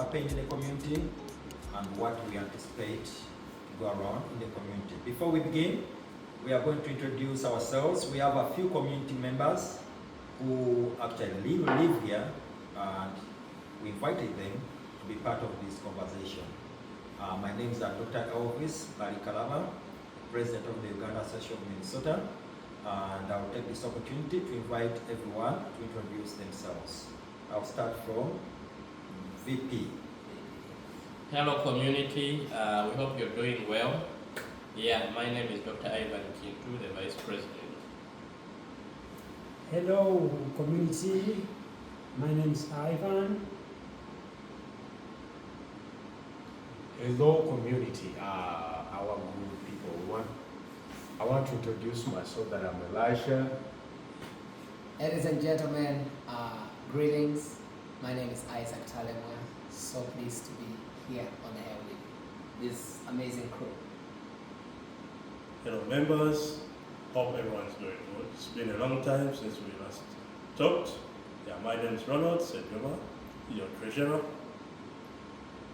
happened in the community and what we anticipate to go around in the community. Before we begin, we are going to introduce ourselves. We have a few community members who actually live here, and we invited them to be part of this conversation. My name is Dr. Elvis Barikalama, President of the Uganda Association of Minnesota, and I'll take this opportunity to invite everyone to introduce themselves. I'll start from VP. Hello community, we hope you're doing well. Yeah, my name is Dr. Ivan Kintu, the Vice President. Hello community, my name is Ivan. Hello community, our good people. I want to introduce myself that I'm Elijah. Ladies and gentlemen, greetings. My name is Isaac Talemwa. So pleased to be here on the air with this amazing crew. Hello members, hope everyone's doing good. It's been a long time since we last talked. Yeah, my name is Ronald Sedjoma, your treasurer,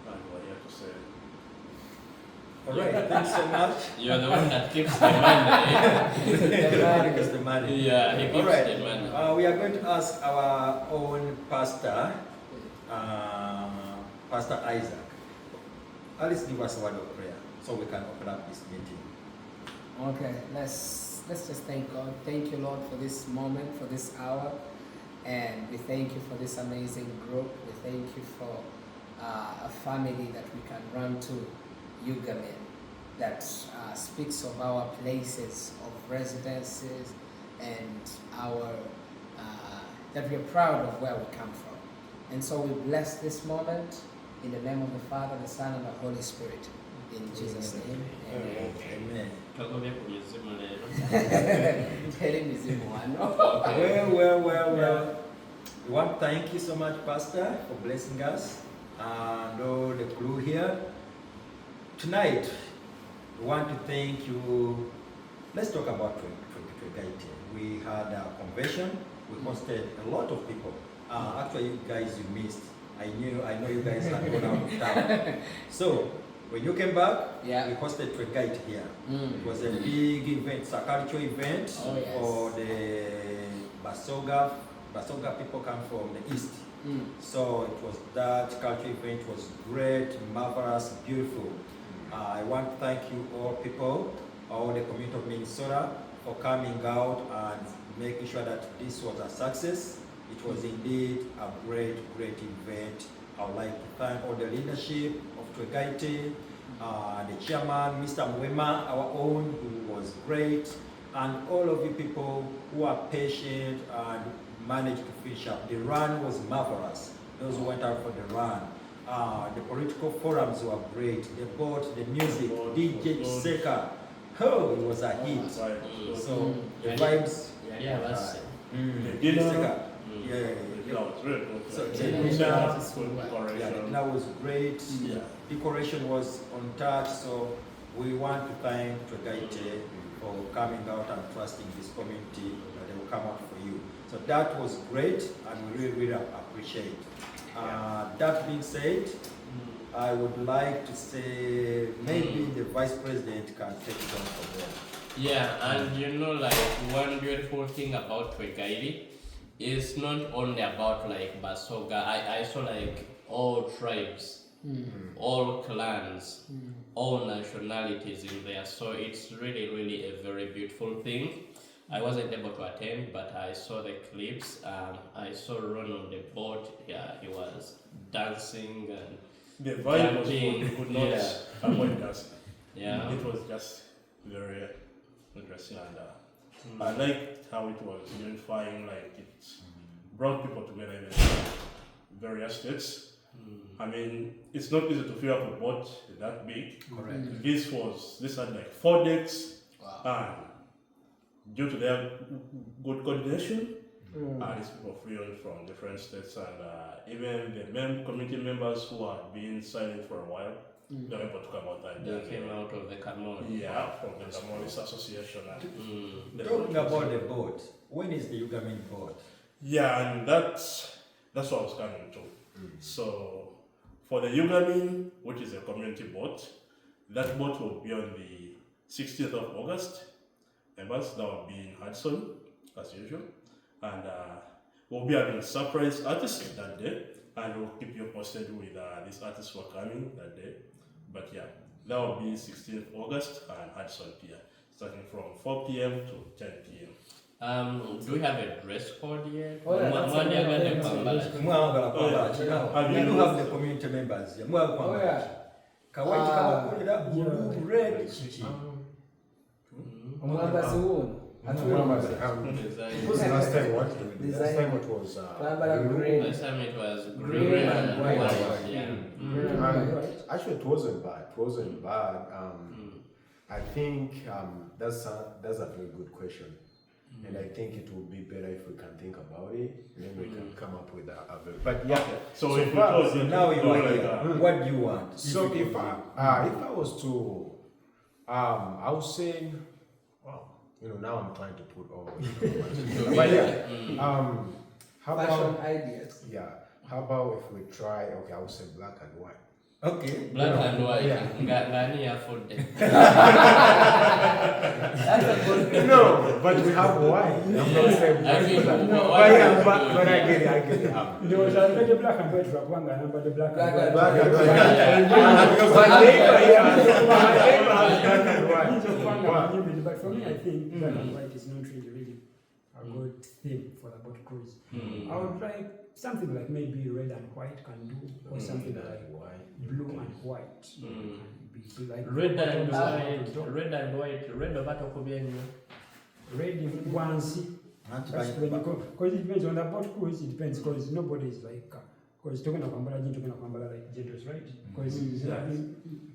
and we're here to say. All right, thanks so much. You're the one that keeps the money. Because the money. Yeah, he keeps All right. the money. We are going to ask our own pastor, Pastor Isaac. Alice, give us a word of prayer so we can open up this meeting. Okay, let's just thank God. Thank you, Lord, for this moment, for this hour, and we thank you for this amazing group. We thank you for a family that we can run to, Ugamn, that speaks of our places of residences and our that we are proud of where we come from. And so we bless this moment in the name of the Father, the Son, and the Holy Spirit. In Jesus' name, amen. Amen. Well. We want to thank you so much, Pastor, for blessing us and all the crew here. Tonight, we want to thank you. Let's talk about Twigate. We had a convention. We hosted a lot of people. Actually, you guys, you missed. I know you guys had gone out of town. So, when you came back, yeah, we hosted Twigate here. It was a big event, it's a cultural event for the Basoga people come from the east. So it was that cultural event was great, marvelous, beautiful. I want to thank you all people, all the community of Minnesota for coming out and making sure that this was a success. It was indeed a great event. I would like to thank all the leadership of Twigate, the chairman, Mr. Mwema, our own, who was great, and all of you people who are patient and managed to finish up. The run was marvelous. Those who went out for the run. The political forums were great. The boat, the music, DJ Seka. Oh, it was a hit. So the vibes. Yeah, that's The dinner. So the dinner was great. Yeah. Decoration was on touch. So we want to thank Twigate for coming out and trusting this community that they will come out for you. So that was great, and we really appreciate. That being said, I would like to say maybe the Vice President can take it on from there. Yeah, and you know, like one beautiful thing about Twigate is not only about like Basoga. I saw like all tribes, all clans, all nationalities in there. So it's really a very beautiful thing. I wasn't able to attend, but I saw the clips. I saw Ron on the boat. Yeah, he was dancing and the vibe was jumping. good. You could not avoid dancing. Yeah, It was just very interesting, and I liked how it was unifying. Like it brought people together in various states. I mean, it's not easy to fill up a boat that big. Correct. This had like 4 decks, Wow. and due to their good coordination, these people flew from different states, and even the community members who had been silent for a while, they were able to come out and they came out of the canal. Yeah, from the Camonis Association. And Talking about the boat, when is the Ugamn boat? yeah, and that's what I was coming to. So for the Ugamn, which is a community boat, that boat will be on the 16th of August. Members, that will be in Hudson, as usual. And we'll be having surprise artists that day. And we'll keep you posted with these artists who are coming that day. But yeah, that will be 16th August and Hudson Pier, starting from 4 p.m. to 10 p.m. Do we have a dress code yet? Oh, yeah, that's Mwani another agane thing. kwambala. Mwagala kwambala Oh, kino. have We you do moved? have the community members. Mwagala Oh, kwambala. yeah. Kawaiti kabakulira blue, red, kiki. Omwambazi wuno. Who's the last time what? Last time it was Kwambala green. Last time it was Green green and and white. white. White. Yeah. Green and white. Actually, it wasn't bad. It wasn't bad. I think that's a very good question, and I think it would be better if we can think about it, and then we can come up with a very. But yeah. So if you far- told So me now to you do are like here. What do you want? So you if could I was to, I would say, well, now I'm trying to put all. But yeah, how Fashion about ideas. how about if we try? Okay, I would say black and white. Okay. Black and white. Yeah. Ngani ya food. That's a good thing. No, but we have white. I'm not saying I think black. white But yeah, is but good. I get it. There was a black and white Rwanda, but the black Black and and white. Black and white. White. Because my neighbor here, my neighbor has black and white. He's a Rwanda, But- but for me, I think black and white is not really a good thing for the boat cruise. I would like something like maybe red and white can do, or something like blue and white. Be like Red and white. white. Red obato kubyenya. Red ones. Because it depends on the boat cruise. It depends because nobody is like. Because talking about like genders, right? Because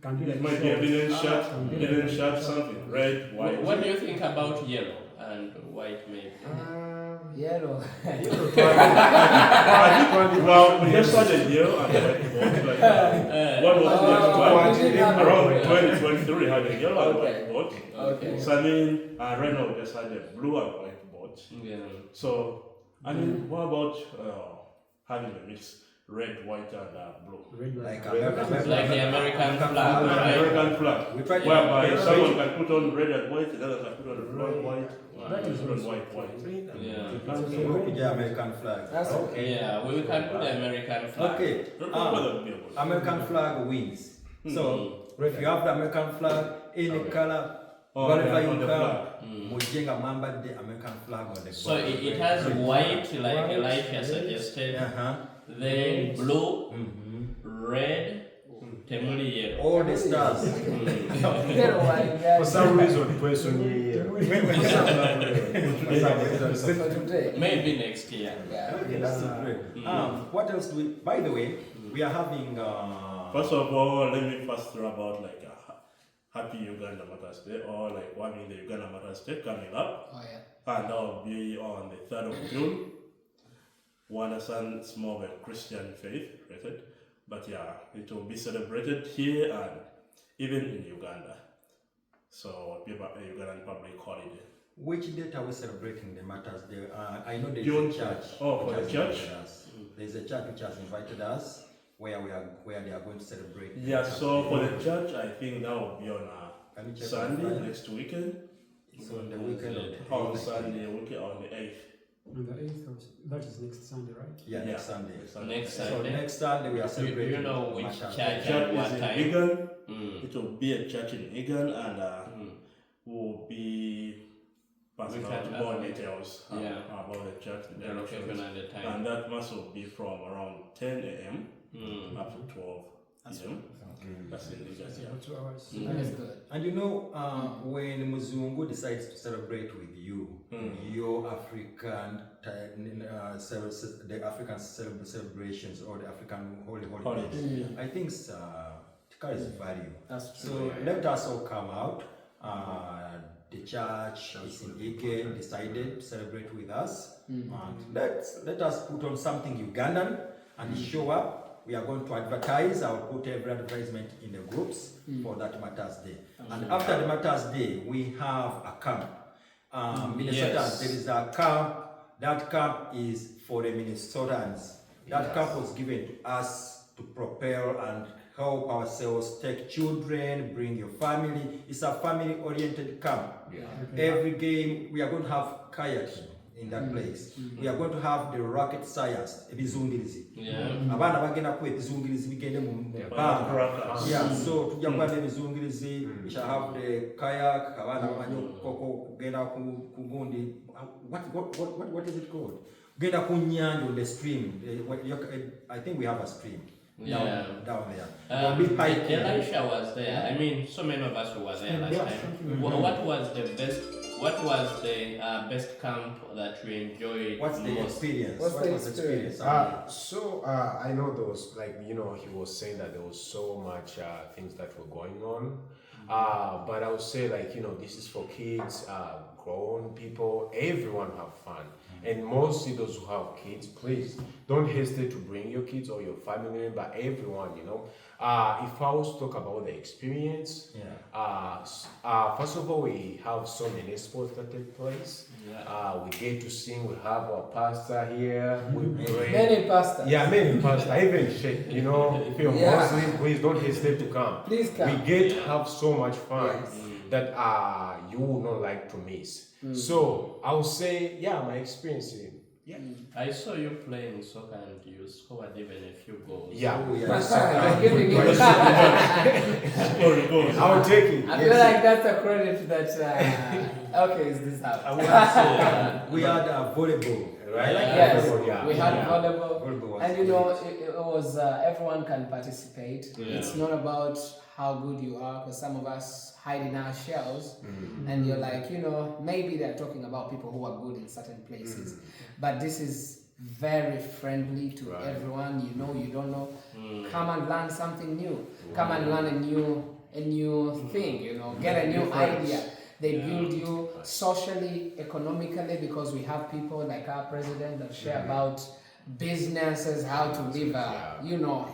can be it like might be a linen shirt, can be linen like- shirt, something red, white. What do you think about yellow and white maybe? Yellow. Well, we just started here and like what was the next one? Around 2023 had a yellow and white boat. Okay. So I mean, right now we just had a blue and white boat. Yeah. So I mean, what about having a mix, red, white, and blue? Red, Like white. American- Like the American flag, Like right? American flag. We try to Whereby make someone can put on red and white, another can put on blue and white, That is put on also- white. Yeah. the American flag. That's okay. Yeah, we can put the American flag. Okay. American flag wins. So if you have the American flag, any color, whatever you come, Mujenga Mamba the American flag on the So it has white, like Elisha suggested, then blue, red, Temuli yellow. all the stars. Yellow, white, yeah. For some reason, person here. For today. Maybe next year. Yeah. Okay, that's great. What else do we? By the way, we are having. First of all, let me first throw about like Happy Uganda Mother's Day, or like having the Uganda Mother's Day coming up, Oh yeah. and that will be on the 3rd of June. We understand it's more of a Christian faith rated, but yeah, it will be celebrated here and even in Uganda. So people a Ugandan public holiday. Which date are we celebrating the Matters Day? I know there's June. a church. Oh, which for the has church? invited us. There's a church which has invited us where they are going to celebrate. Yeah, so for the church, I think that will be on Can you check Sunday on Friday? next weekend. So on the weekend of the On 8th. Sunday, weekend on the 8th. On the 8th, that is next Sunday, right? Yeah, next Yeah. Sunday. Next So Sunday. next Sunday we are Do celebrating. you know which Matters church? Day. Church What is in time? Uganda. Mm. It will be a church in Uganda, and will be passing We out can, more details yeah. about the church. The location and the time. And that mass will be from around 10 a.m. up to 12 p.m. That's in Uganda. So 2 hours. Mm. That is good. And you know, when Muzungu decides to celebrate with you, your African the African celebrations or the African holy holidays, I think it carries value. That's true. So let us all come out. The church is in Ike decided to celebrate with us, and let us put on something Ugandan and show up. We are going to advertise. I will put every advertisement in the groups for that Matters Day. And after the Matters Day, we have a camp. Minnesotans, Yes. there is a camp. That camp is for the Minnesotans. That camp was given to us to propel and help ourselves, take children, bring your family. It's a family-oriented camp. Every game, we are going to have kayaking in that place. We are going to have the rocket science, ebizungirizi. Abana bagenda ku ebizungirizi bigende mu banga. Yeah, so tujja kuba n'ebizungirizi. We shall have the kayak. Abana bamanyi koko kugenda ku gundi. What is it called? Genda ku nyanja on the stream. I think we have a stream. Down there. Elisha was there. I mean, so many of us who were there last time. What was the best? What was the best camp that you enjoyed? What's the most? experience? What's what the was the experience? I know there was, like, you know, he was saying that there was so much things that were going on. But I would say, like, you know, this is for kids, grown people, everyone have fun. And mostly those who have kids, please don't hesitate to bring your kids or your family member, everyone, you know. If I was to talk about the experience, first of all, we have so many sports that take place. We get to sing, we have our pastor here, we pray. Many pastors. Yeah, many pastors, even Sheikh, you know, if you're Muslim, please don't hesitate to come. Please come. We get to have so much fun that you would not like to miss. So I would say, my experience. I saw you playing soccer and you scored even a few goals. I'm giving you I will take it. I feel like that's a credit that okay, is this out? We had volleyball, right? Yes, we had volleyball. Volleyball And you know, it was everyone can participate. It's not about how good you are, because some of us hide in our shells, and you're like, you know, maybe they're talking about people who are good in certain places, but this is very friendly to everyone. You know, you don't know, come and learn something new. Come and learn a new thing. You know, get a new idea. They build you socially, economically, because we have people like our president that share about businesses, how to live, you know,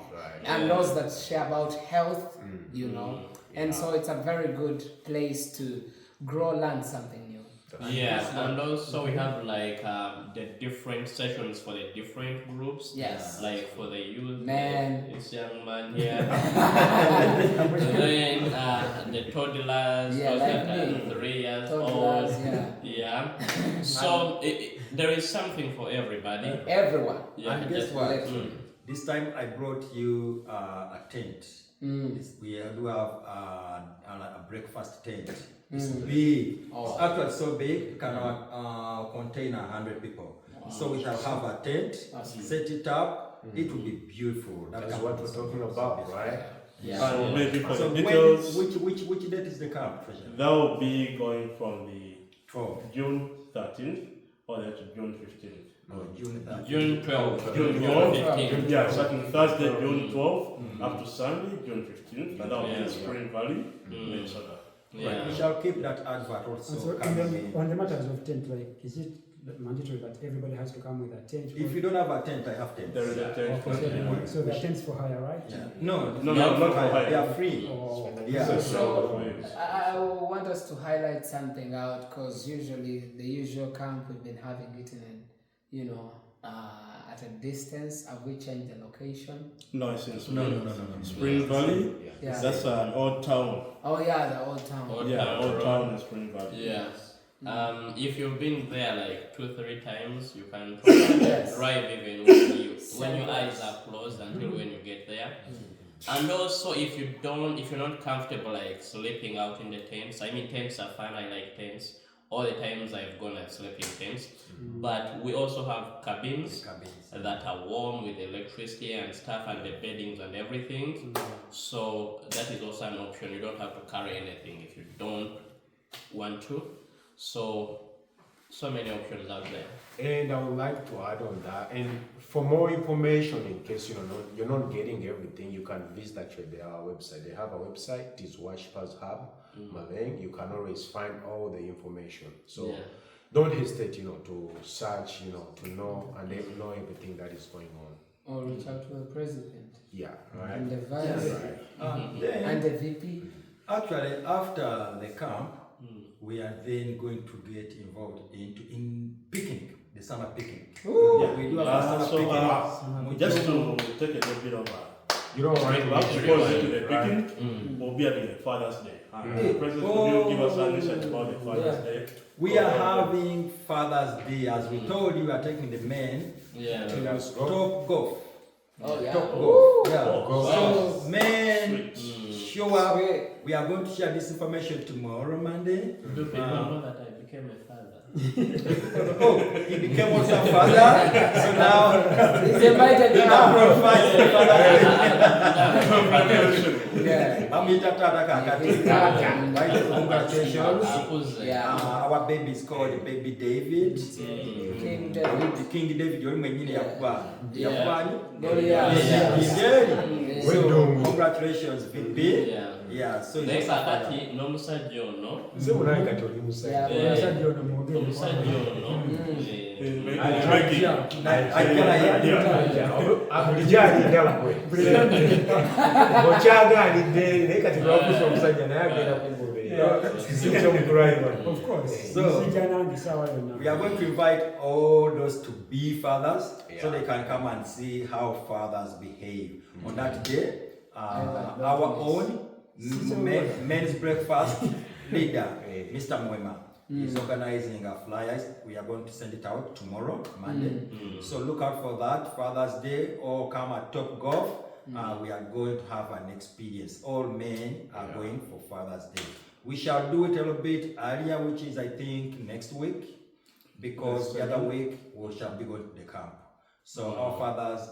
and those that share about health, you know. And so it's a very good place to grow, learn something new. And also we have like the different sessions for the different groups. Yes. Like for the youth, Man. this young man here. And then the toddlers, Yeah, those like that me. are 3 years Toddlers, old. So there is something for everybody. Everyone. And guess what? Literally. This time I brought you a tent. We do have a breakfast tent. It's big. It's actually so big it can contain 100 people. So we shall have a tent, set it up. It will be beautiful. That's what we're talking about, right? And maybe for So the details, which date is the camp? that will be going from the 12. June 13th all the way to June 15th. No, June. June 12th, June June 12th. 15th. Yeah, starting Thursday, June 12th, up to Sunday, June 15th, and that will be in Spring Valley, Minnesota. Right. We shall keep that advert also. And so, coming in. on the matters of tent, like, is it mandatory that everybody has to come with a tent? If you don't have a tent, I have tent. There is a tent. So the tents for hire, right? Yeah. No, No, not for hire. They are free. Oh. Yeah. So I want us to highlight something out, because usually the usual camp we've been having it in, you know, at a distance. Have we changed the location? No, it's in Spring, No. Spring Valley. Yeah. That's an old town. Oh yeah, the old town. Old town in Spring Valley. Yes. If you've been there like 2-3 times, you can Yes. drive even when your eyes are closed until when you get there. And also, if you're not comfortable like sleeping out in the tents. I mean, tents are fun. I like tents. All the times I've gone and slept in tents, but we also have cabins that are warm with electricity and stuff, and the beddings and everything. So that is also an option. You don't have to carry anything if you don't want to. So many options out there. And I would like to add on that. And for more information, in case you're not getting everything, you can visit actually their website. They have a website, it is Worshippers Hub, Maleng. You can always find all the information. So don't hesitate, to search, to know and know everything that is going on. Or reach out to the president. Yeah, right. And the vice. And the VP. Actually, after the camp, we are then going to get involved in picnic, the summer picnic. Ooh. Yeah, we do have a summer picnic. Just to take a little bit of You don't want to Last have goes into the right? picking, we'll be having a Father's Day. Mm. President, could you give us an insight about the Father's Day? We are having Father's Day. As we told you, we are taking the men Yeah. to Let's go. Top Golf. Oh yeah. Top Golf. Yeah. Wow. So men, Sweet. show up. We are going to share this information tomorrow, Monday. Do people know that I became a father? Oh, he became also a father. So now He's invited he now now. provides the Congratulations. Yeah. Congratulations. Yeah. Our baby is called Baby David. King David. King David, you're mwenyine yakuba. Yeah. Yeah. So congratulations, baby. Yeah. Yeah. So Naye he's a father. kakati n'omusajja ono Se unaye kati oli musajja. Yeah. Omusajja ono mwogere. omusajja ono Bulijjo alinda ggwe. Okyagaanidde naye kati lwakusa omusajja naye agenda kugoberera. Si kyomukulu ayibona. Of course. So, Nzija nange sawa yonna. we are going to invite all those to be fathers so Yeah. they can come and see how fathers behave. On that day, Yeah, our own So men's breakfast leader, Yeah. Mr. Mwema, is organizing flyers. We are going to send it out tomorrow, Monday. So look out for that, Father's Day, or come at Top Golf. We are going to have an experience. All men are going for Father's Day. We shall do it a little bit earlier, which is I think next week, because the other week we shall be going to the camp. So our fathers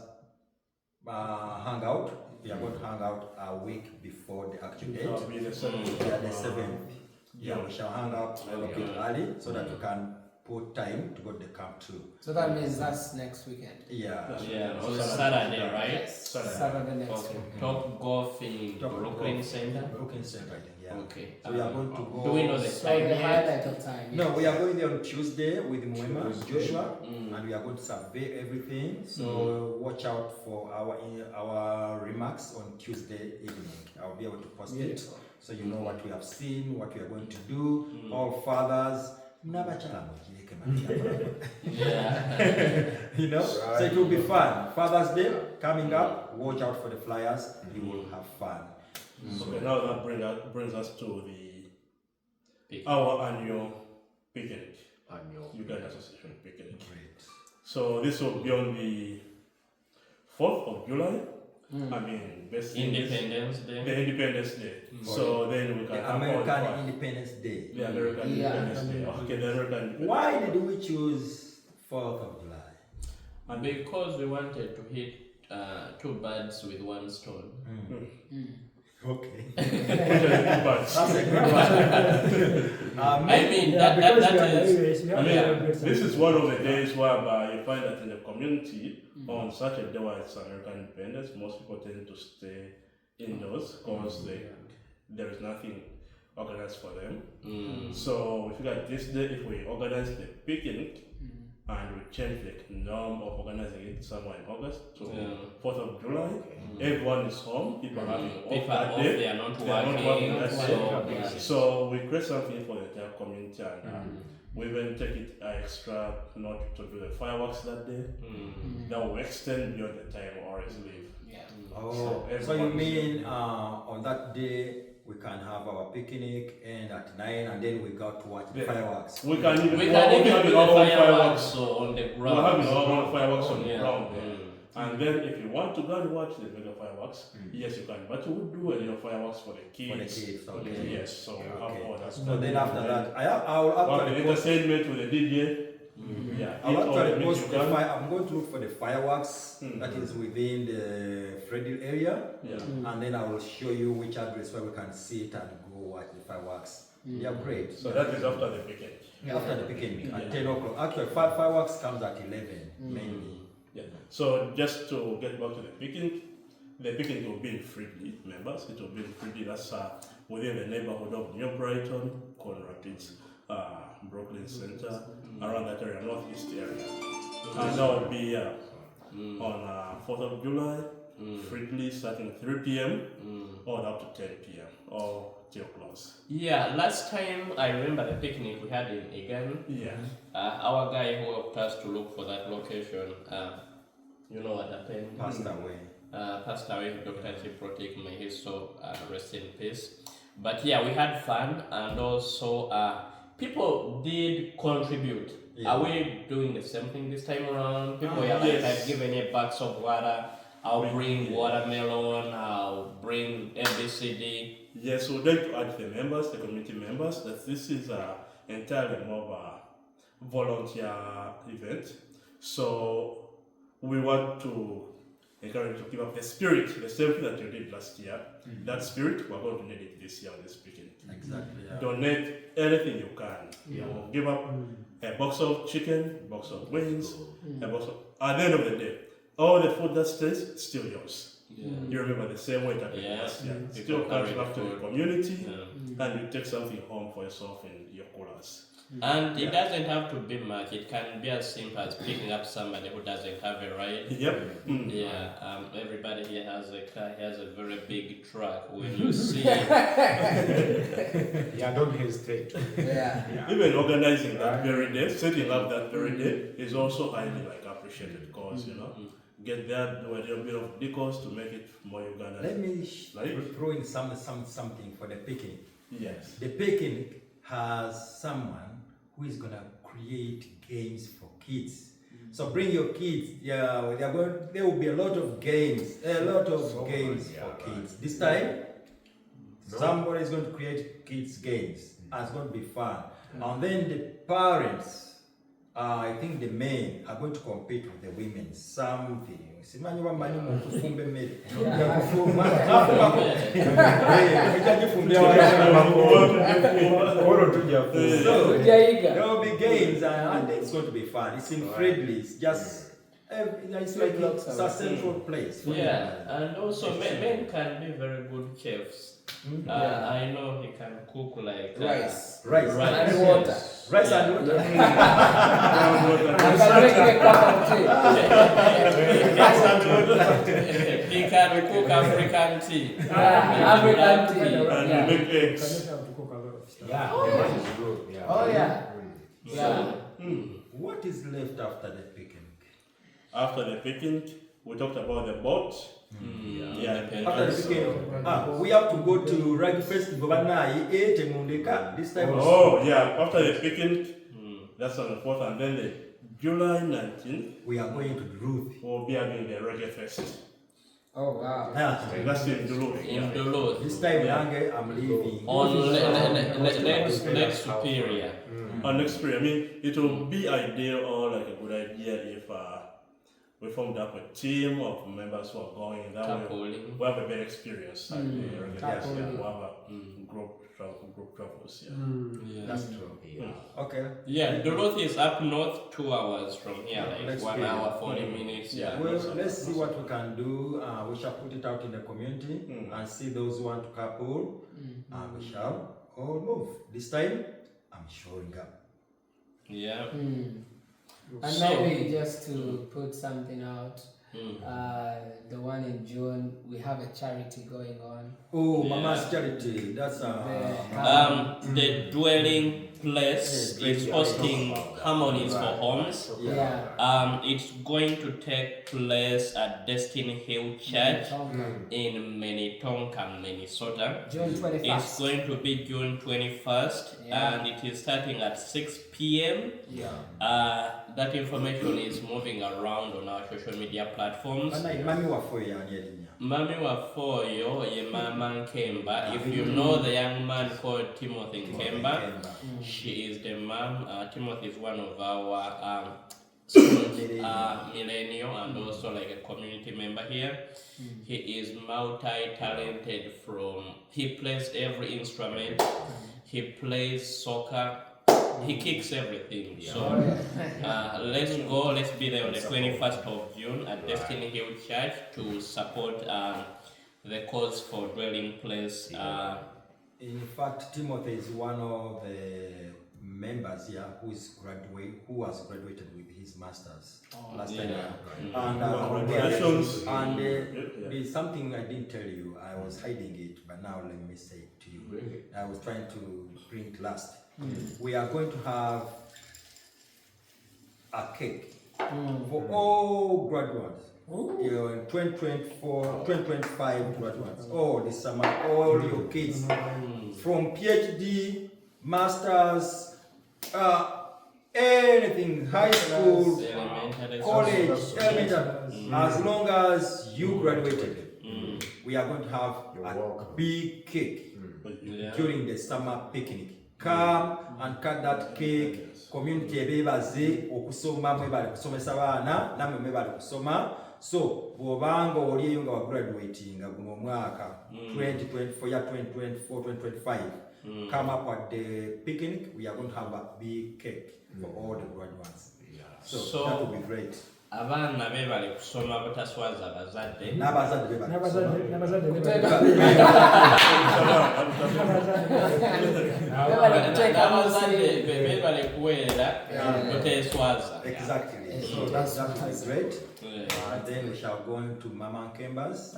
hang out. We are going to hang out a week before the actual date. That'll be the 7th. Yeah, the 7th. Yeah, we shall hang out a little bit early so that we can put time to go to the camp too. So that means that's next weekend. Yeah. Yeah, on Saturday, right? Yes. Saturday. Saturday next Okay. week. Top Golf in Top Brooklyn Golf. Center. Brooklyn Center, I think, yeah. Okay. So we are going to go. Do we know the So time the yet? highlight of time. No, yes. we are going there on Tuesday with Mwema, Joshua, Mm. and we are going to survey everything. So watch out for our remarks on Tuesday evening. I'll be able to post it, Beautiful. so you know what we have seen, what we are going to do. All fathers, Yeah. you know, so it will be fun. Father's Day coming up. Watch out for the flyers. You will have fun. Okay, now that brings us to our annual picnic, Uganda Association picnic. Great. So this will be on the 4th of July. I mean, basically Independence Day. the Independence Day. So then we can The have American on Independence Day. the American Yeah. Independence Day. Okay, the American Independence Why did we choose 4th of July? And because we wanted to hit two birds with one stone. Okay. But That's a good one. I mean, Yeah, that because we are is. Irish, we have I to mean, celebrate this is something. one of the days whereby you find that in the community, on such a day where it's American independence, most people tend to stay indoors because there is nothing organized for them. So we figured this day, if we organize the picnic and we change the norm of organizing it somewhere in August to 4th of July, everyone is home, people are having off People that are off, day. they are not They are not working. working that So, day. yeah. So we create something for the entire community and we even take it extra not to do the fireworks that day. That will extend beyond the time we always leave. Yeah. Oh, so you mean on that day we can have our picnic and at 9 and then we got to watch the Yeah. fireworks. We can even We we're can even having do our the own fireworks so on the We're having ground. our own fireworks on the Yeah. ground there. And then if you want to go and watch the mega fireworks, yes you can. But we would do a little fireworks for the kids. For the kids, okay. Yes, so we have Okay. all that So stuff. then after that, I will Well, the actually post. entertainment with the DJ. Yeah, I will eat all the actually meat post you the can. I'm going to look for the fireworks that is within the Freddy area, Yeah. and then I will show you which address where we can see it and go watch the fireworks. They are great. So that is after the picnic. After the picnic at 10 o'clock. Actually, fireworks comes at 11 mainly. Yeah. So just to get back to the picnic will be in Fridley, members. It will be in Fridley. That's within the neighborhood of New Brighton, Corn Rapids, Brooklyn Center, around that area, northeast area. And that will be on 4th of July, Fridley, starting 3 p.m. or up to 10 p.m. or till close. Yeah, last time I remember the picnic we had in Ugamn. Yeah. Our guy who helped us to look for that location, you know what happened? Passed away. passed away, Dr. Chiprotik, may his soul rest in peace. But yeah, we had fun, and also people did contribute. Yeah. Are we doing the same thing this time around? People were like, Yes. I've given you bucks of water, I'll bring watermelon, I'll bring ABCD. Yes, we'd like to add the members, the community members, that this is entirely more of a volunteer event. So we want to encourage you to keep up the spirit, the same thing that you did last year. That spirit, we're going to need it this year on this weekend. Exactly. Yeah. Donate anything you can. You know, give up a box of chicken, box of wings, a box of. At the end of the day, all the food that stays is still yours. You remember the same way that last year. People Still carry comes back to the the food. community, Yeah. and you take something home for yourself in your coolers. And it doesn't have to be much. It can be as simple as picking up somebody who doesn't have a ride. Yep. Yeah, everybody here has a car. He has a very big truck. When you see, Yeah, don't hesitate. Yeah. Even organizing that very day, setting up that very day is also highly appreciated because get there with a bit of decors to make it more Ugandan. Let me Right? throw in something for the picnic. Yes. The picnic has someone who is gonna create games for kids. So bring your kids. Yeah, there will be a lot of games, for kids. This time, somebody is going to create kids games, and it's going to be fun. And then the parents, I think the men are going to compete with the women. Something. So there will be games, and I think it's going to be fun. It's in friendly. It's just it's like it's a central place. yeah, and also men can be very good chefs. I know he can cook like Rice. Rice And water. Rice and water. I can make a cup of tea. He can cook African tea. African tea. And Yeah. make You eggs. cannot have to cook a lot of stuff. Yeah, Oh, this yeah. is good. Yeah. Oh yeah. So, Yeah. what is left after the picnic? After the picnic, we talked about the boat. Yeah. After the picnic, we have to go to Rugby Festival. This time. Oh, yeah. After the picnic, that's on the 4th, and then the July 19th, We are going to Ruth. we'll be having the Reggae Fest. Oh wow. That's in Duluth. In Duluth. This time, I'm leaving. On Lake Superior. On next spring, I mean, it will be ideal or like a good idea if we formed up a team of members who are going that way. Carpooling. We have a better experience. At the Reggae Fest. Yeah, Carpooling. we have a group travels. Yeah. Yeah. That's true. Okay. Yeah, Duluth is up north 2 hours from here, like Let's 1 do it. hour 40 minutes. Yeah. Well, let's see what we can do. We shall put it out in the community and see those who want to carpool. And we shall all move. This time, I'm showing up. Yeah. And So- maybe just to put something out, the one in June, we have a charity going on. Oh, Yeah. Mama's Charity. That's The dwelling place is hosting harmonies for homes. Yeah. It's going to take place at Destiny Hill Church in Minnetonka, Minnesota. June It's 21st. going to be June 21st, Yeah. and it is starting at 6 p.m. That information is moving around on our social media platforms. Mami wafoye yani elinya. Mami Wafoyo, ye Mama Nkemba. If you know the young man called Timothy Nkemba, she is the mom. Timothy is one of our millennial and also like a community member here. He is multi-talented he plays every instrument, he plays soccer, he kicks everything. So let's be there on the 21st of June at Destiny Hill Church to support the cause for dwelling place. In fact, Timothy is one of the members here who has graduated with his masters last time. And Congratulations. And there's something I didn't tell you. I was hiding it, but now let me say it to you. I was trying to bring it last. We are going to have a cake for all graduates in 2024, 2025 graduates. All this summer, all your kids from PhD, masters, anything, high school, college, elementary, as long as you graduated, we are going to have a big cake during the summer picnic. Come and cut that cake. Community ebebaze okusoma mwebale kusomesa baana namwe mwebale kusoma. So bwobanga oliyo nga wa graduating guno mwaka 2024 ya 2024 2025 come up at the picnic. We are going to have a big cake for all the graduates. So that will be great. Abaana bebale kusoma butaswaza abazadde. N'abazadde bebale bebale kuweerera buteswaza. Exactly. So that's great. And then we shall go into Mama Kemba's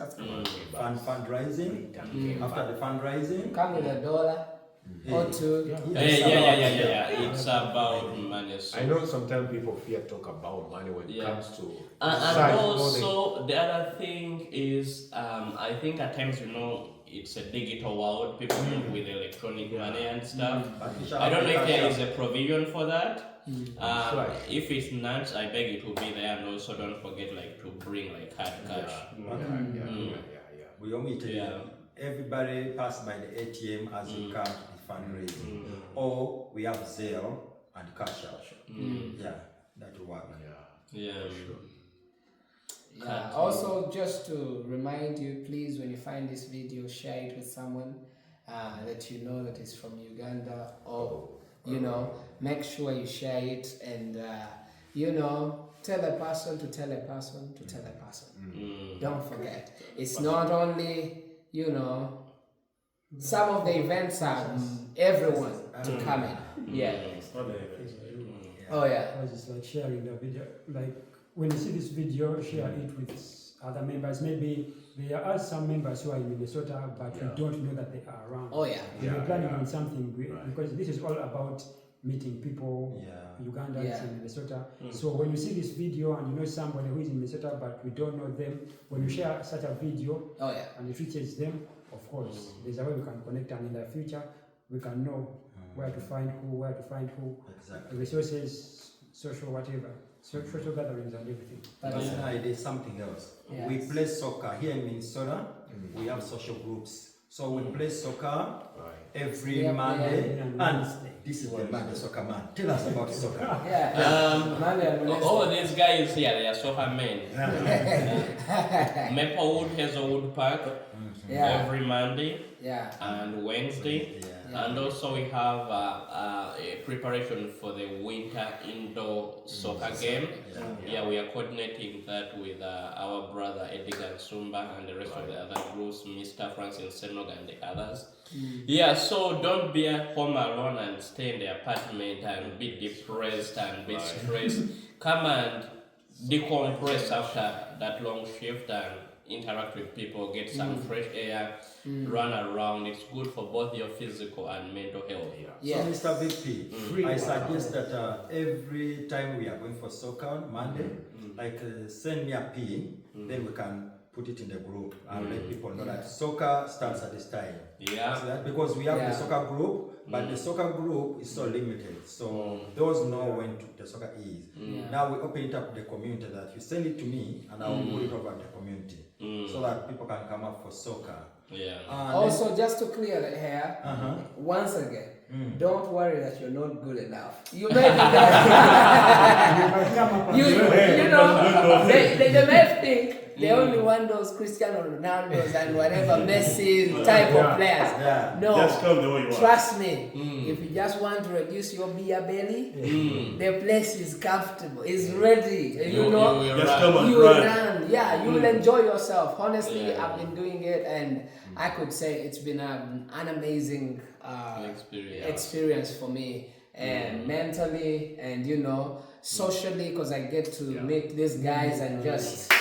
fundraising. After the fundraising, come with $1 or two. Yeah. It's about money. So. I know sometimes people fear talk about money when it comes to. And also the other thing is, I think at times it's a digital world. People move with electronic money and stuff. I don't know if there is a provision for that. If it's not, I beg it will be there, and also don't forget to bring hard cash. We omit everybody pass by the ATM as you come to the fundraising, or we have Zelle and cash out. Yeah, that will work. Also, just to remind you, please, when you find this video, share it with someone that you know that is from Uganda, or make sure you share it, and tell a person to tell a person to tell a person. Don't forget, it's not only some of the events are everyone to come in. Because it's like sharing the video. Like when you see this video, share it with other members. Maybe there are some members who are in Minnesota, but we don't know that they are around. We're planning on something because this is all about meeting people, Ugandans in Minnesota. So when you see this video and you know somebody who is in Minnesota but we don't know them, when you share such a video and it reaches them, of course, there's a way we can connect, and in the future we can know where to find who, resources, social whatever, social gatherings and everything. I did something else. We play soccer here in Minnesota. We have social groups. So we play soccer every Monday, and this is the Monday soccer man. Tell us about soccer. All these guys here, they are soccer men. Maplewood has a wood park every Monday and Wednesday. And also we have a preparation for the winter indoor soccer game. We are coordinating that with our brother Edgar Sumba and the rest of the other groups, Mr. Francis Senog and the others. So don't be at home alone and stay in the apartment and be depressed and be stressed. Come and decompress after that long shift and interact with people, get some fresh air, run around. It's good for both your physical and mental health. So Mr. VP, I suggest that every time we are going for soccer Monday, send me a pin, then we can put it in the group and let people know that soccer starts at this time. So that because we have the soccer group, but the soccer group is so limited. So those know when the soccer is. Now we open it up to the community that you send it to me and I will put it over the community so that people can come up for soccer. Also, just to clear the hair, once again, don't worry that you're not good enough. You may be they may think they only want those Cristiano Ronaldos and whatever Messi type of players. No, just come the way you trust me. If you just want to reduce your beer belly, the place is comfortable. It's ready. You run. You will enjoy yourself. Honestly, I've been doing it, and I could say it's been an amazing experience for me, and mentally, and socially, because I get to meet these guys and just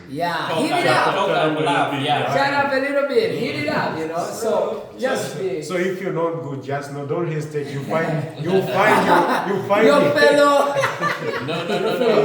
Yeah, Talk heat it up, up. talk up, laugh, yeah. Shut up a little bit, heat it up, you know. So just be So if you're not good, just don't hesitate. You find your your fellow No.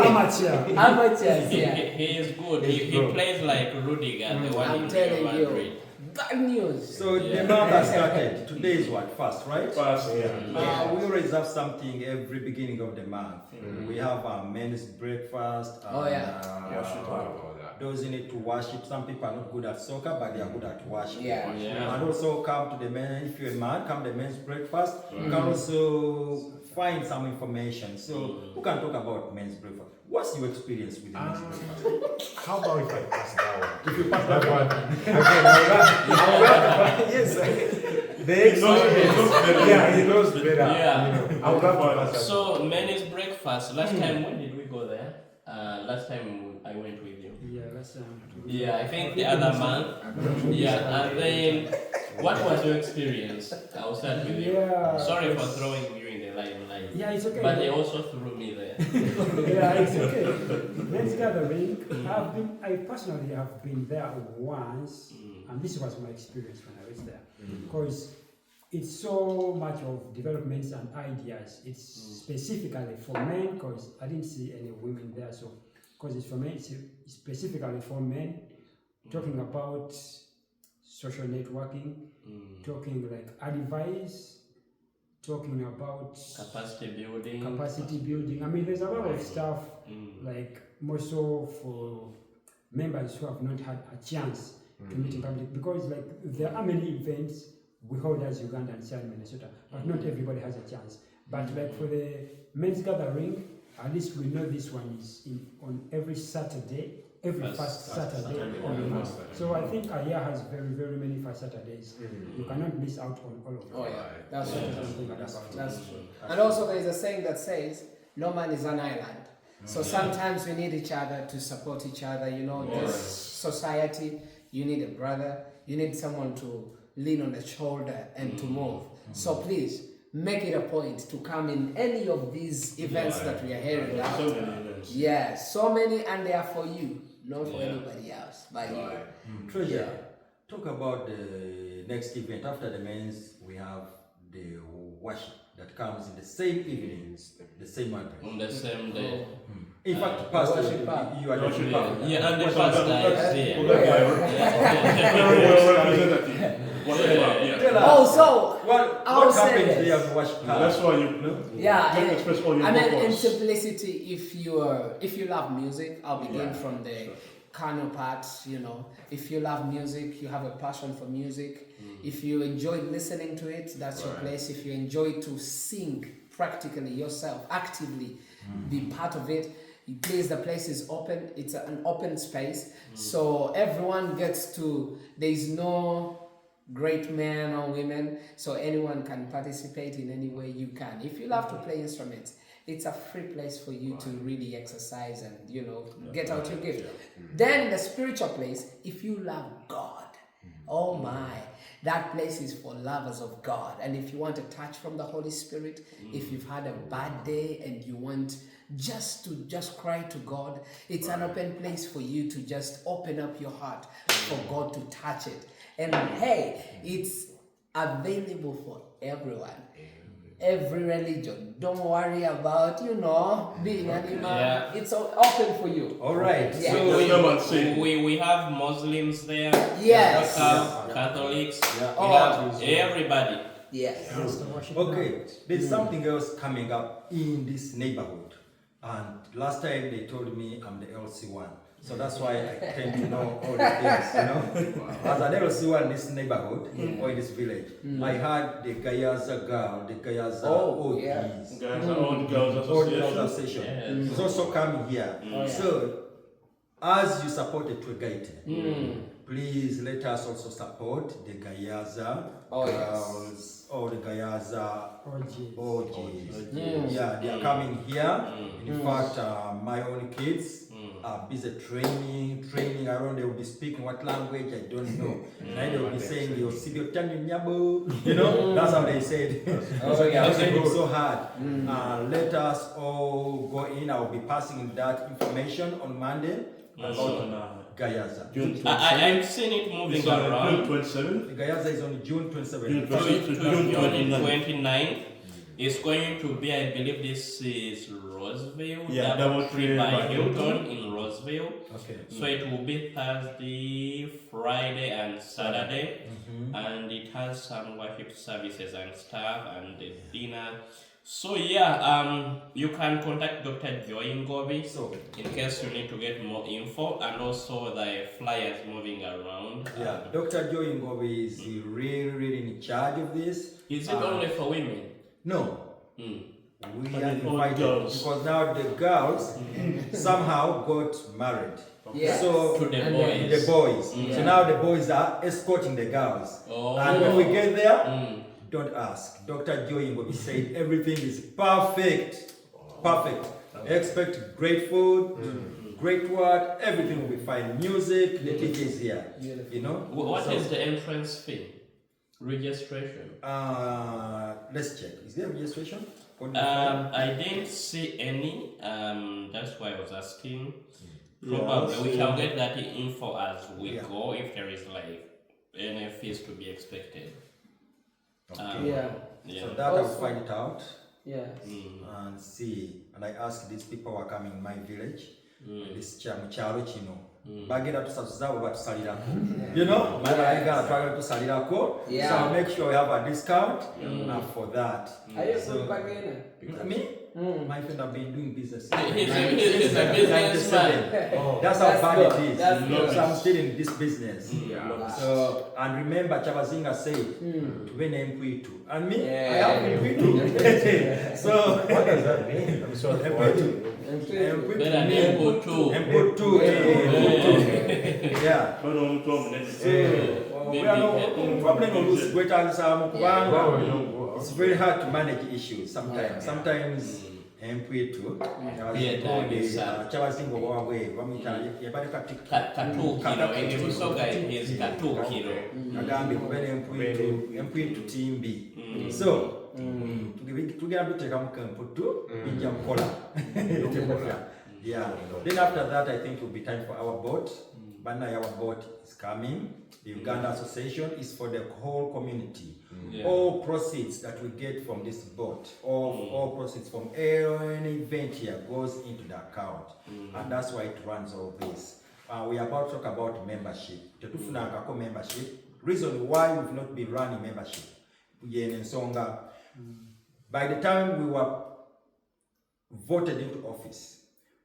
Amateur. amateurs. He, Yeah, he is good. He plays like Rudiger, the one I'm in telling Real Madrid. you, bad news. So the month has started. Today is what? First, right? Fast, yeah. We always have something every beginning of the month. We have our men's breakfast. Oh, yeah. Yeah, should talk about that. Those who need to worship. Some people are not good at soccer, but they are good at worship. Yeah. Yeah. And also come to the men. If you're a man, come to the men's breakfast. You can also find some information. So who can talk about men's breakfast? What's your experience with the men's breakfast? How about if I pass that one? If you pass that one, Again, yes. The experience. Yeah, he knows better. Yeah. You know, I would love to pass that. So men's breakfast. Last time, when did we go there? Last time I went with you. Yeah, that's Yeah, I think the other month. Yeah, and then what was your experience? I'll start with you. Yeah. Sorry for throwing you in the limelight. Yeah, it's okay. But they also threw me there. Yeah, it's okay. Men's gathering. I personally have been there once, and this was my experience when I was there, because it's so much of developments and ideas. It's specifically for men, because I didn't see any women there. So, because it's for men, it's specifically for men, talking about social networking, talking like advice, talking about Capacity building. capacity building. I mean, there's a lot of stuff like more so for members who have not had a chance to meet in public, because like there are many events we hold as Uganda and Southern Minnesota, but not everybody has a chance. But like for the men's gathering, at least we know this one is on every Saturday, every first Saturday of the month. So I think a year has very, very many first Saturdays. You cannot miss out on all of them. Oh yeah, that's true. That's That's true. And also there is a saying that says, no man is an island. So sometimes we need each other to support each other. You know, this society, you need a brother, you need someone to lean on the shoulder and to move. So please, make it a point to come in any of these events that we are hearing So about. many events. Yeah, so many, and they are for you, not for anybody else, but you. Treasure, talk about the next event. After the men's, we have the worship that comes in the same evenings, the same address. On the same day. In fact, Pastor, worship part. you are the Worship pastor. part. Yeah, and the pastor is here. Representative. Whatever, yeah. Tell us, Oh, so what I'll say happens this. there on the worship part? That's why you know. yeah, Just express all your I mean, in purpose. simplicity, if you love music, I'll begin from the carnal part. You know, if you love music, you have a passion for music. If you enjoy listening to it, that's your place. If you enjoy to sing practically yourself, actively be part of it, please, the place is open. It's an open space, so everyone gets to. There is no great men or women, so anyone can participate in any way you can. If you love to play instruments, it's a free place for you to really exercise and, you know, get out your gift. Then in the spiritual place, if you love God, oh my, that place is for lovers of God. And if you want a touch from the Holy Spirit, if you've had a bad day and you want just cry to God, it's an open place for you to just open up your heart for God to touch it. And hey, it's available for everyone. Every religion. Don't worry about, you know, being an imam. Yeah. It's open for you. All right. Yeah. So Come and sing. We have Muslims there. Yes. We have Catholics. Yeah. We have everybody. Yes. okay, there's something else coming up in this neighborhood, and last time they told me I'm the LC1. So that's why I tend to know all the things, you know. As an LC1 in this neighborhood or in this village, I had the Gayaza girl, the Gayaza OGs, Guys, all girls Old association. Girls Association. Yes. It's also coming here. So, as you supported Twegaite, please let us also support the Gayaza girls or the Gayaza OGs. Yeah, they are coming here. In fact, my own kids are busy training. Around, they will be speaking what language I don't know. And they will be saying, you know, that's how they said. So they are training so hard. Let us all go in. I will be passing that information on Monday. Also, Gayaza. June 27th. I've seen it moving It's on around. June 27th. Gayaza is on June 27th. To June June 29th. 29th. It's going to be, I believe this is Roseville, Yeah, Doubletree by by Hilton in Roseville. Okay. So it will be Thursday, Friday, and Saturday, Mhm. and it has some worship services and stuff and the dinner. So yeah, you can contact Dr. Joy Ngobi So, in case you need to get more info, and also the flyers moving around. yeah, Dr. Joy Ngobi is really in charge of this. Is it only for women? No, Mm. we But are the old invited girls. because now the girls somehow got married. Yes. So To the And boys. the boys. Mm. So now the boys are escorting the girls. Oh. And when we get there, Mm. don't ask. Dr. Joy Ngobi said everything is perfect. Perfect. Expect great food, great word, everything will be fine. Music, the DJ is here. Beautiful. You know? What So, is the entrance fee? Registration? let's check. Is there registration? What do you find? I didn't see any. That's why I was asking. Yeah, Probably we so- shall get that info as we Yeah. go if there is like any fees to be expected. Yeah. Yeah. So that I'll Also- find it out Yeah. and see. And I asked these people who are coming in my village, this mukyalo kino bagenda tusasuzaabo batusalirako. You know, Malayigala twagala tusalirako. Yeah. So I'll make sure we have a discount for that. Are you So- from Bagena? Me? My friend, I've been doing business. He's a 97. businessman. That's how That's bad good. it is. That's good. So I'm still in this business. Wow. So, and remember, Chabazinga said, to be named Kwitu. And me, Yeah. I have been Kwitu. So, What does that mean? I'm sorry. Kwitu Better name put two. and put two. Yeah. Bano omuntu omunene. We are no problem on this great answer. It's very hard to manage issues sometimes. Sometimes Kwitu, Chabazinga wawe, wamita yabale Katukiro. In the Busoga it is Katukiro. Agambe kubera empwitu timbi. So tugenda tuteeka mu kamputu bijja kukola. Yeah. Then after that I think it will be time for our boat. Bana our boat is coming. The Uganda Association is for the whole community. Yeah. All proceeds that we get from this boat, all proceeds from any event here goes into the account. And that's why it runs all this. We are about to talk about membership. Tetufunangako membership. Reason why we've not been running membership. By the time we were voted into office,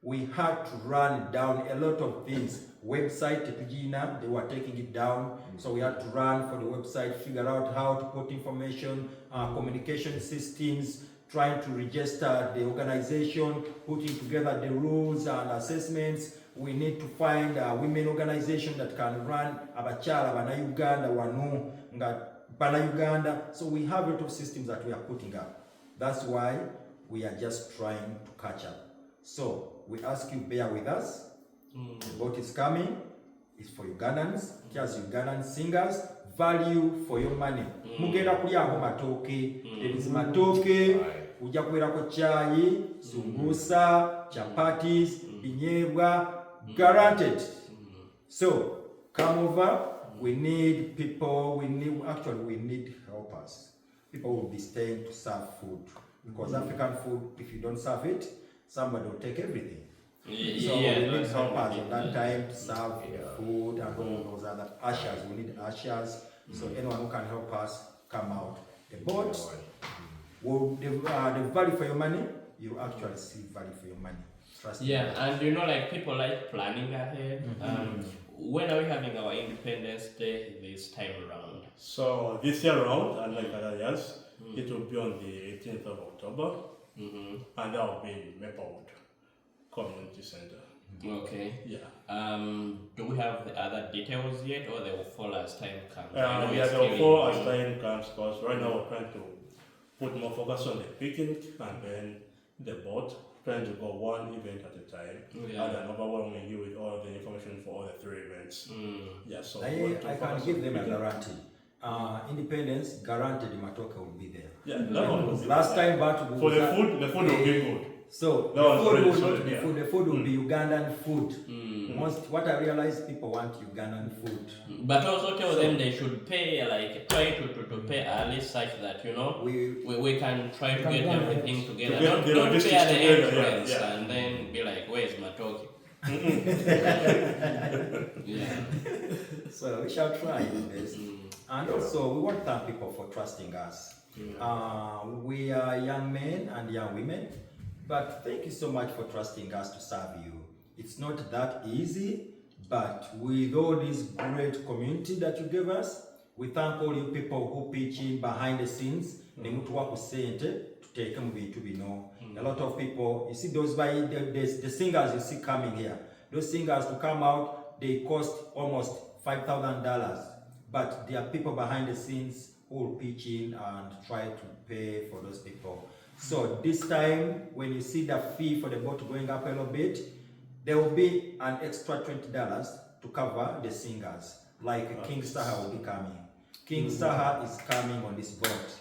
we had to run down a lot of things. Website, Tetugina, they were taking it down. So we had to run for the website, figure out how to put information, communication systems, trying to register the organization, putting together the rules and assessments. We need to find a women organization that can run Abachala, Bana Uganda, Wanu, Bana Uganda. So we have a lot of systems that we are putting up. That's why we are just trying to catch up. So we ask you bear with us. The boat is coming. It's for Ugandans, just Ugandan singers. Value for your money. Mugenda kulyako matoke. There is matoke. Ujja kubeerako chai, sumbusa, chapatis, binyebwa. Guaranteed. So come over. We need people. We need helpers. People will be staying to serve food because African food, if you don't serve it, somebody will take everything. So we need helpers at that time to serve food and all those other ushers. We need ushers. So anyone who can help us come out. The boat, will the value for your money, you actually see value for your money. Trust me. Yeah, and you know, like people like planning ahead. When are we having our Independence Day this time around? So this year around, unlike other years, it will be on the 18th of October, and that will be in Maplewood Community Center. Okay. Yeah. Do we have the other details yet, or they will fall as time comes? Yeah, they'll fall as time comes, because right now we're trying to put more focus on the picnic and then the boat, trying to go one event at a time, and then overwhelming you with all the information for all the three events. Yeah, so I can give them a guarantee. Independence guaranteed Matoka will be there. Yeah, that one will be Last time, but for the food will be good. so That was the food already will not solid, be yeah. food. The food will be Ugandan food. What I realized, people want Ugandan food. But also tell them they should pay, like try to pay early such that we can try to get everything together. Don't pay at the entrance and then be like, where's my token? Yeah. So we shall try this. And also, we want to thank people for trusting us. We are young men and young women, but thank you so much for trusting us to serve you. It's not that easy, but with all this great community that you gave us, we thank all you people who pitch in behind the scenes. A lot of people, you see those the singers you see coming here. Those singers to come out, they cost almost $5,000. But there are people behind the scenes who will pitch in and try to pay for those people. So this time, when you see the fee for the boat going up a little bit, there will be an extra $20 to cover the singers. Like King Saha will be coming. King Saha is coming on this boat,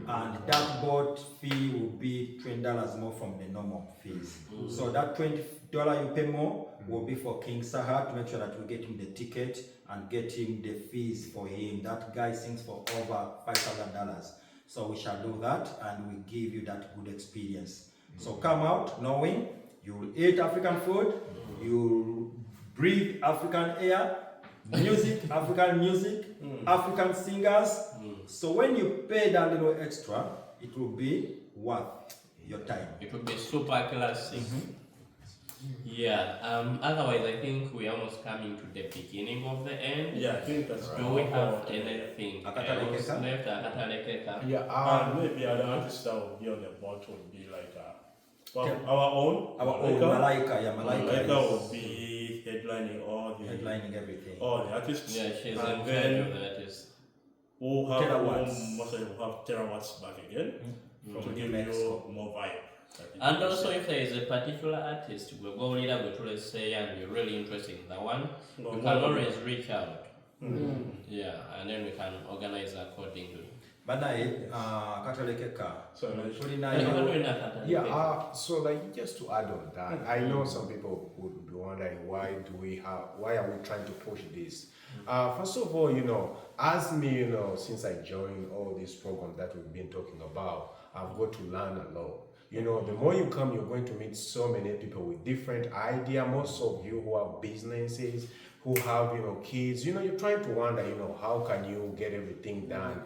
and that boat fee will be $20 more from the normal fees. So that $20 you pay more will be for King Saha to make sure that we get him the ticket and get him the fees for him. That guy sings for over $5,000. So we shall do that and we give you that good experience. So come out knowing you will eat African food, you will breathe African air, music, African music, African singers. So when you pay that little extra, it will be worth your time. It will be super classic. Yeah. Otherwise, I think we're almost coming to the beginning of the end. Yeah, I think that's right. Do we have anything else left? Yeah. Maybe other artists that will be on the boat would be like our own Malaika will be headlining everything. All the artists. Yeah, she's in and charge of the artists. We'll have Terawatts. most of them will have Terawatts back again to give you more vibe. And also, if there is a particular artist, we'll go later, let's say, and you're really interested in that one, you can always reach out. Yeah, and then we can organize accordingly. So like just to add on that, I know some people would be wondering why are we trying to push this? First of all, as me, since I joined all these programs that we've been talking about, I've got to learn a lot. The more you come, you're going to meet so many people with different ideas. Most of you who have businesses, who have, kids, you're trying to wonder, how can you get everything done?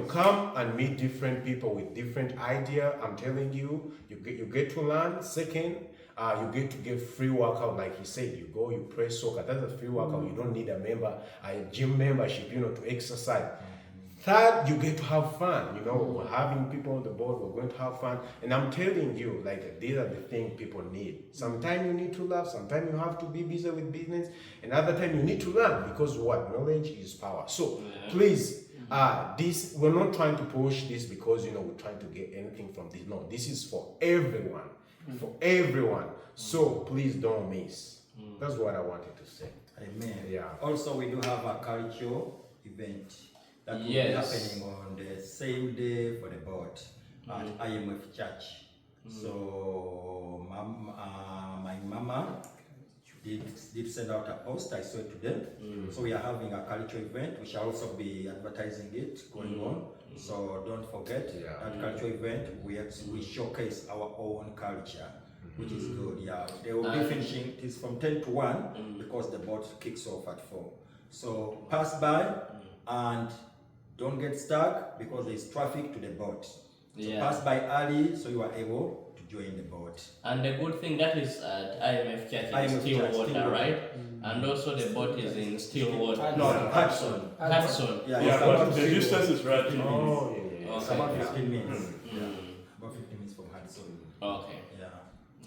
Come and meet different people with different ideas. I'm telling you, you get to learn. Second, you get to get free workout, like he said. You go, you play soccer. That's a free workout. You don't need a gym membership, to exercise. Third, you get to have fun. We're having people on the board, we're going to have fun. And I'm telling you, these are the things people need. Sometimes you need to laugh, sometimes you have to be busy with business, and other time you need to learn, because knowledge is power. So please, we're not trying to push this because we're trying to get anything from this. No, this is for everyone. For everyone. So please don't miss. That's what I wanted to say. Amen. Yeah. Also, we do have a cultural event that will be happening on the same day for the board at IMF Church. So my mama did send out a post, I saw it today. So we are having a cultural event. We shall also be advertising it going on. So don't forget that cultural event. We showcase our own culture, which is good. Yeah, they will be finishing. It is from 10 to 1 because the boat kicks off at 4. So pass by and don't get stuck because there is traffic to the boat. So pass by early so you are able to join the boat. And the good thing that is at IMF Church in Stillwater, right? And also the boat is in Stillwater. No, Hudson. Hudson. Yeah, but the distance is right. Oh, yeah. It's about 15 minutes. About 15 minutes from Hudson. Okay.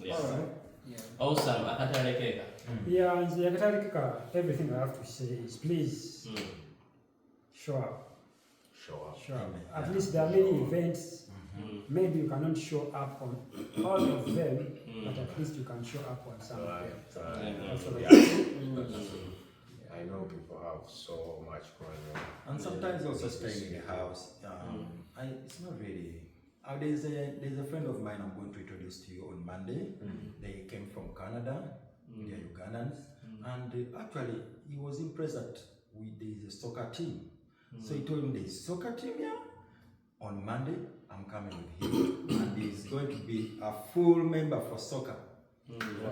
Yeah. All right. Yeah. Awesome. Akatalekeka. Yeah, and Yakatalika, everything I have to say is please show up. Show up. At least there are many events. Maybe you cannot show up on all of them, but at least you can show up on some of them. That's what I say. I know people have so much going on. And sometimes also staying in the house. It's not really. There's a friend of mine I'm going to introduce to you on Monday. They came from Canada. they are Ugandans, and actually he was impressed that there is a soccer team. So he told me there is a soccer team here. On Monday, I'm coming with him, and he's going to be a full member for soccer.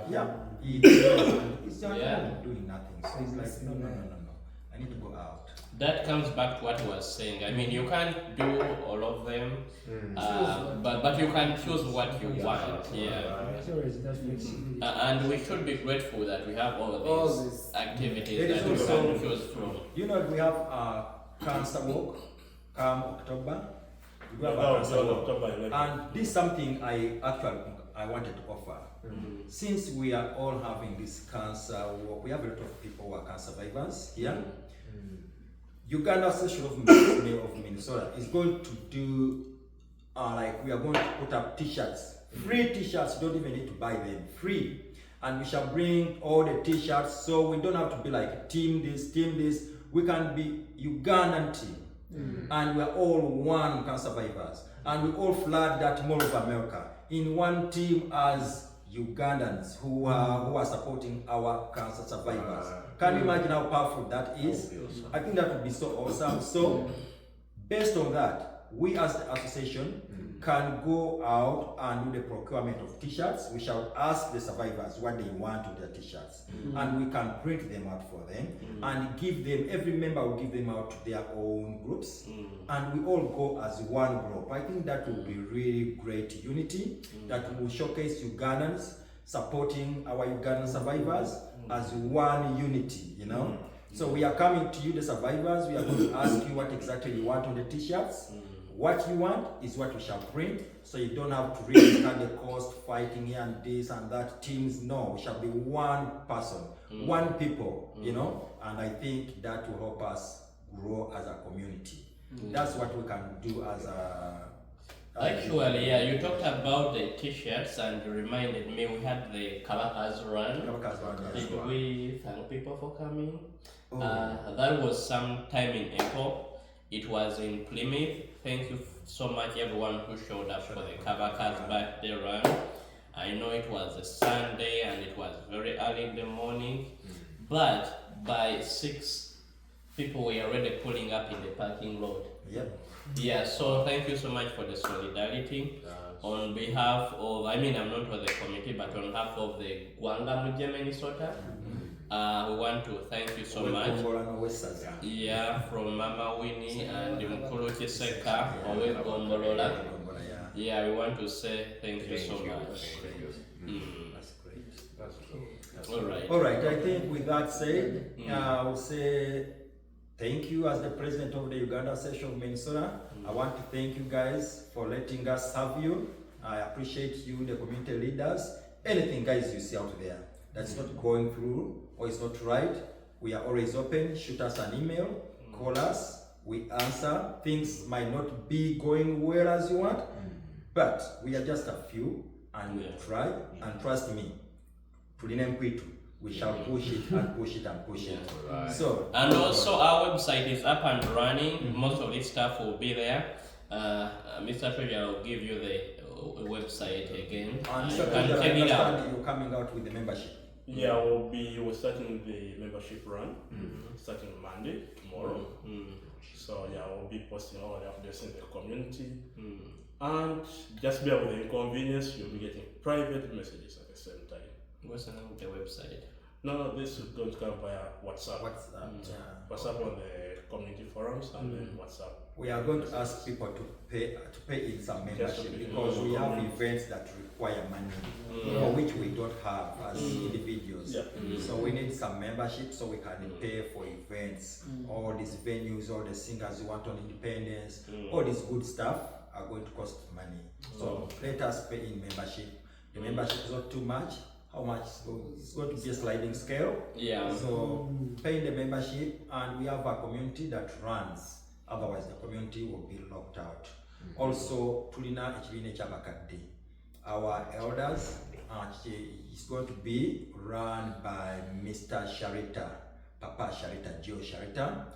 Yeah, he's just doing nothing. So he's like, no, I need to go out. That comes back to what I was saying. I mean, you can't do all of them, but you can choose what you want. And we should be grateful that we have all these activities that we can choose from. You know, we have a cancer walk come October. We have a cancer walk. And this is something I wanted to offer. Since we are all having this cancer walk, we have a lot of people who are cancer survivors here. Uganda Association of Minnesota is going to do, we are going to put up t-shirts, free t-shirts, you don't even need to buy them, free. And we shall bring all the t-shirts, so we don't have to be like team this, we can be Ugandan team. And we're all one cancer survivors. And we all flag that Mall of America in one team as Ugandans who are supporting our cancer survivors. Can you imagine how powerful that is? I think that would be so awesome. So, based on that, we as the association can go out and do the procurement of t-shirts. We shall ask the survivors what they want with their t-shirts, and we can print them out for them and give them. Every member will give them out to their own groups, and we all go as one group. I think that will be really great unity that will showcase Ugandans supporting our Ugandan survivors as one unity, you know. So we are coming to you, the survivors. We are going to ask you what exactly you want on the t-shirts. What you want is what we shall print, so you don't have to really cut the cost fighting here and this and that teams. No, we shall be one person, one people, you know, and I think that will help us grow as a community. That's what we can do as a... Actually, yeah, you talked about the t-shirts and you reminded me we had the Kalakas run. Did we thank people for coming? That was sometime in April. It was in Plymouth. Thank you so much everyone who showed up for the Kalakas birthday run. I know it was a Sunday and it was very early in the morning, but by 6 people were already pulling up in the parking lot. Yeah, so thank you so much for the solidarity. On behalf of, I'm not for the committee, but on behalf of the Ugamn, Minnesota, we want to thank you so much. Yeah, from Mama Winnie and Mkulu Chiseka, always Gombolola. Yeah, we want to say thank you so much. That's great. That's great. All right, I think with that said, I will say thank you as the president of the Uganda Association of Minnesota. I want to thank you guys for letting us serve you. I appreciate you, the community leaders. Anything guys you see out there that's not going through or is not right, we are always open. Shoot us an email, call us, we answer. Things might not be going well as you want, but we are just a few and we try, and trust me, we shall push it and push it and push it. Right. So, and also our website is up and running. Most of this stuff will be there. Mr. Treasurer will give you the website again. And you Mr. can Treasurer, check I it out. understand you're coming out with the membership. Yeah, we're starting the membership run, starting Monday, tomorrow. So yeah, we'll be posting all the updates in the community. And just bear with the inconvenience, you'll be getting private messages at the same time. What's the name of the website? No, this is going to come via WhatsApp. WhatsApp on the community forums and then WhatsApp. We are going to ask people to pay in some membership because we have events that require money for which we don't have as individuals. So we need some membership so we can pay for events, all these venues, all the singers you want on Independence, all this good stuff are going to cost money. So let us pay in membership. The membership is not too much. How much? It's going to be a sliding scale. Yeah. So paying the membership, and we have a community that runs. Otherwise, the community will be locked out. Also, Tulina Echivine Chabakadde. Our elders, is going to be run by Mr. Sharita, Papa Sharita, Joe Sharita.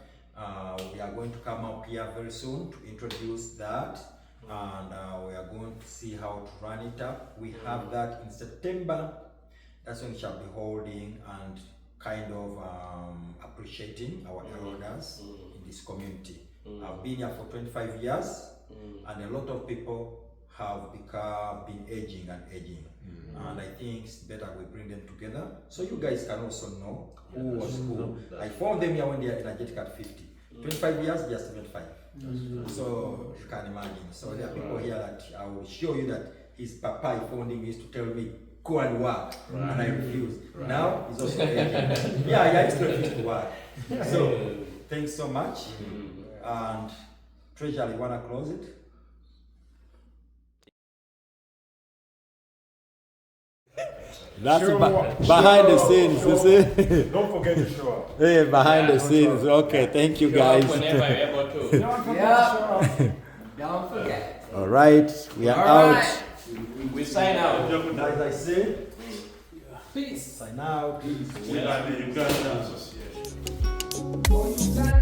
We are going to come up here very soon to introduce that, and we are going to see how to run it up. We have that in September. that's when we shall be holding and kind of appreciating our elders in this community. I've been here for 25 years, and a lot of people have been aging and aging. And I think it's better we bring them together so you guys can also know who was who. I found them here when they are energetic at 50. 25 years, they are 75. So you can imagine. So there are people here that I will show you that his papa, he found him, used to tell me, go and work, and I refused. Now he's also aging. Yeah, he's still refused to work. So thanks so much. And Treasure, you wanna close it? That's behind the scenes, you see? Don't forget to show up. Hey, behind the scenes. Okay, thank you guys. Whenever you're able to. Don't forget to show up. Don't forget. All right, we are All out. right. We sign out. As I say, Peace. sign out. We are the Uganda Association. For Uganda.